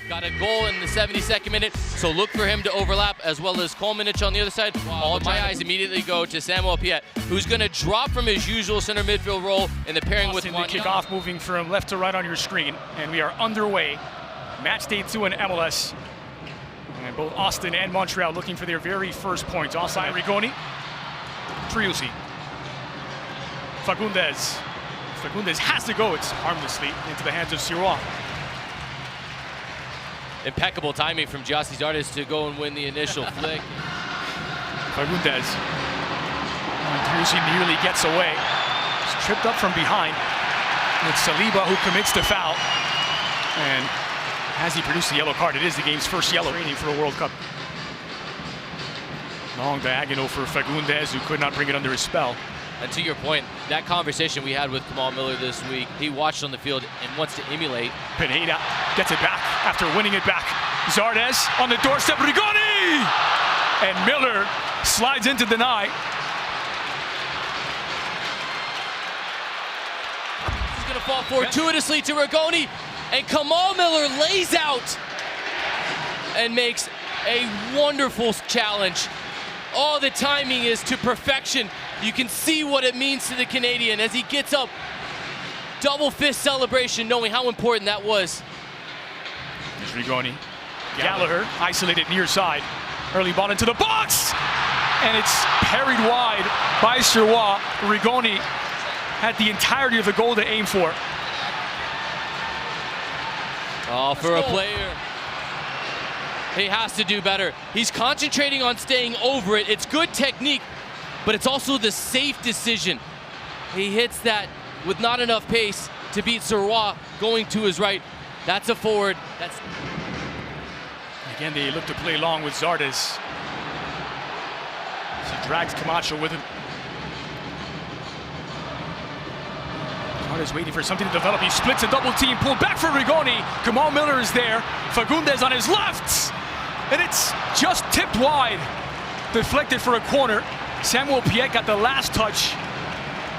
Got a goal in the 72nd minute, so look for him to overlap, as well as Kolmanic on the other side. All my eyes immediately go to Samuel Piette, who's going to drop from his usual center midfield role in the pairing with Montreal. Kickoff moving from left to right on your screen, and we are underway. Match day 2 in MLS. And both Austin and Montreal looking for their very first points. Offside, Rigoni. Triusi. Fagundes. Fagundes has to go. It's harmlessly into the hands of Sirois. Impeccable timing from Gyasi Zardes to go and win the initial flick. Fagundes. Triusi nearly gets away. He's tripped up from behind. It's Saliba who commits the foul. And has he produced the yellow card? It is the game's first yellow. Training for a World Cup. Long diagonal for Fagundes, who could not bring it under his spell. And to your point, that conversation we had with Kamal Miller this week, he watched on the field and wants to emulate. Pineda gets it back after winning it back. Zardes on the doorstep, Rigoni! And Miller slides in to deny. He's gonna fall fortuitously to Rigoni, and Kamal Miller lays out and makes a wonderful challenge. All the timing is to perfection. You can see what it means to the Canadian as he gets up. Double fist celebration, knowing how important that was. There's Rigoni. Gallagher isolated near side. Early ball into the box! And it's parried wide by Sirois. Rigoni had the entirety of the goal to aim for. Oh, for a player. He has to do better. He's concentrating on staying over it. It's good technique, but it's also the safe decision. He hits that with not enough pace to beat Sirois going to his right. That's a forward. Again, they look to play long with Zardes. He drags Camacho with him. Zardes waiting for something to develop. He splits a double team, pulled back for Rigoni. Kamal Miller is there. Fagundes on his left. And it's just tipped wide. Deflected for a corner. Samuel Piette got the last touch.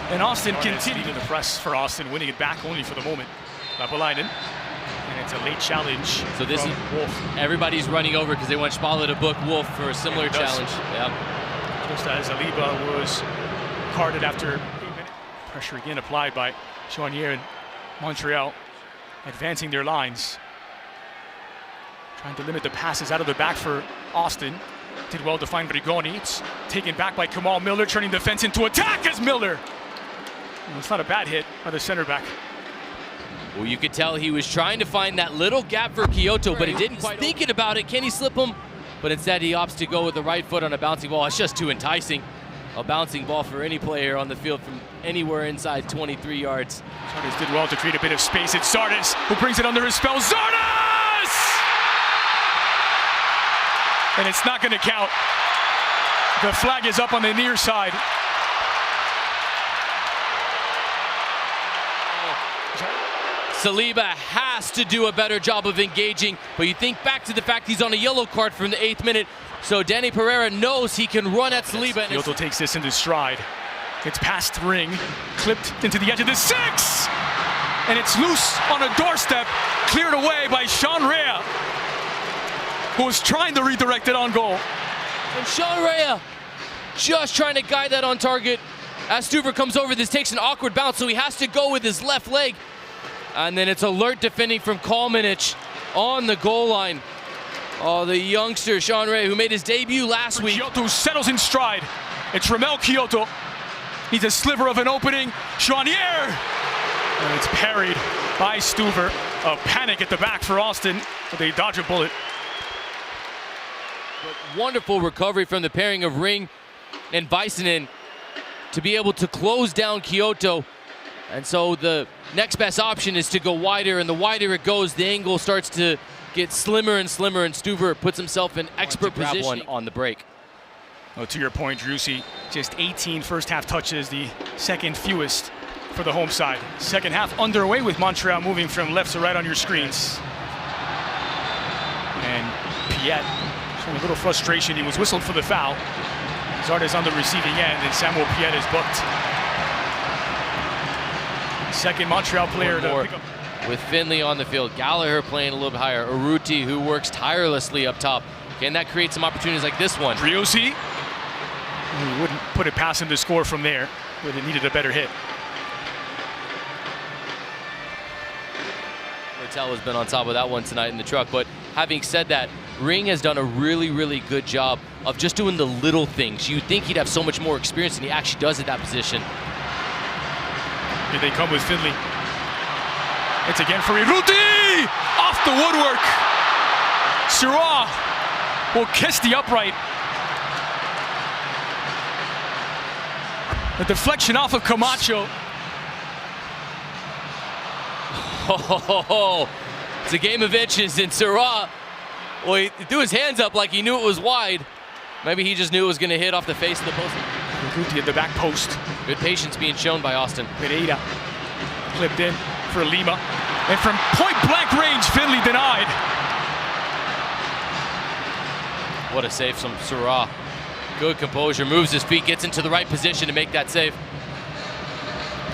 And Austin continued to the press for Austin, winning it back only for the moment. Lapalainen. And it's a late challenge. So this is Wolf. Everybody's running over because they want Spala to book Wolf for a similar challenge. Yep. Just as Aliba was carded after 8 minutes. Pressure again applied by Chouanier and Montreal, advancing their lines. Trying to limit the passes out of the back for Austin. Did well to find Rigoni. It's taken back by Kamal Miller, turning defense into attack as Miller. And it's not a bad hit by the center back. Well, you could tell he was trying to find that little gap for Kyoto, but he didn't quite thinking about it. Can he slip him? But instead he opts to go with the right foot on a bouncing ball. It's just too enticing. A bouncing ball for any player on the field from anywhere inside 23 yards. Zardes did well to create a bit of space. It's Zardes who brings it under his spell. Zardes! And it's not going to count. The flag is up on the near side. Saliba has to do a better job of engaging, but you think back to the fact he's on a yellow card from the 8th minute, so Danny Pereira knows he can run at Saliba. Kyoto takes this into stride. It's past the ring, clipped into the edge of the 6! And it's loose on a doorstep, cleared away by Sean Rea, who was trying to redirect it on goal. And Sean Rea just trying to guide that on target. As Stuver comes over, this takes an awkward bounce, so he has to go with his left leg. And then it's alert defending from Kolmanic on the goal line. Oh, the youngster, Sean Rea, who made his debut last week. Kyoto settles in stride. It's Ramel Kyoto. He's a sliver of an opening. Chouanier! And it's parried by Stuver. A panic at the back for Austin, but they dodge a bullet. But wonderful recovery from the pairing of Ring and Väisänen to be able to close down Kyoto. And so the next best option is to go wider, and the wider it goes, the angle starts to get slimmer and slimmer, and Stuver puts himself in expert position on the break. Oh, to your point, Drusi, just 18 first half touches, the second fewest for the home side. Second half underway with Montreal moving from left to right on your screens. And Piette showing a little frustration. He was whistled for the foul. Zardes on the receiving end, and Samuel Piette is booked. Second Montreal player to pick up. with Finley on the field. Gallagher playing a little bit higher. Urruti, who works tirelessly up top. Can that create some opportunities like this one? Driussi. He wouldn't put it past him to score from there, but it needed a better hit. Montréal has been on top of that one tonight in the truck. But having said that, Ring has done a really, really good job of just doing the little things. You'd think he'd have so much more experience than he actually does at that position. Here they come with Finley. It's again for Urruti! Off the woodwork. Seurat will kiss the upright. A deflection off of Camacho. Oh, it's a game of inches, and Seurat, well, he threw his hands up like he knew it was wide. Maybe he just knew it was going to hit off the face of the post. Urruti at the back post. Good patience being shown by Austin. Pereira clipped in for Lima. And from point-blank range, Finley denied. What a save from Seurat. Good composure, moves his feet, gets into the right position to make that save.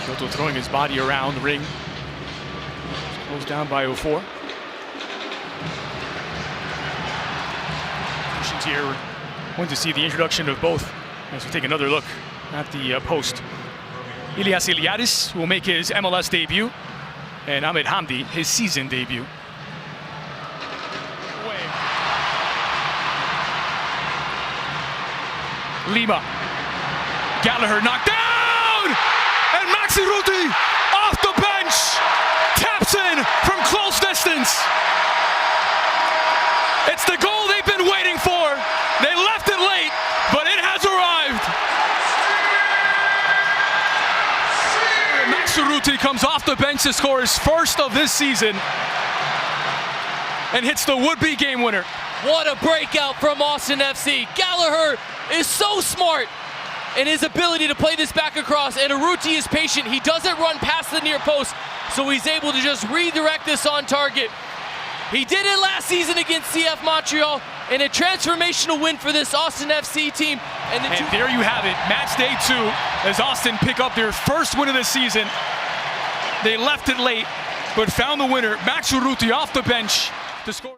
Kyoto throwing his body around the ring. Goes down by 0-4. Questions here. Want to see the introduction of both as we take another look at the post. Ilias Iliadis will make his MLS debut, and Ahmed Hamdi his season debut. Lima. Gallagher knocked down! And Maxi Urruti off the bench! Taps in from close distance. It's the goal they've been waiting for. They left it late, but it has arrived. Maxi Urruti comes off the bench to score his first of this season and hits the would-be game winner. What a breakout from Austin FC. Gallagher is so smart in his ability to play this back across, and Urruti is patient. He doesn't run past the near post, so he's able to just redirect this on target. He did it last season against CF Montreal, and a transformational win for this Austin FC team. And there you have it, match day 2, as Austin pick up their first win of the season. They left it late, but found the winner, Max Urruti off the bench to score.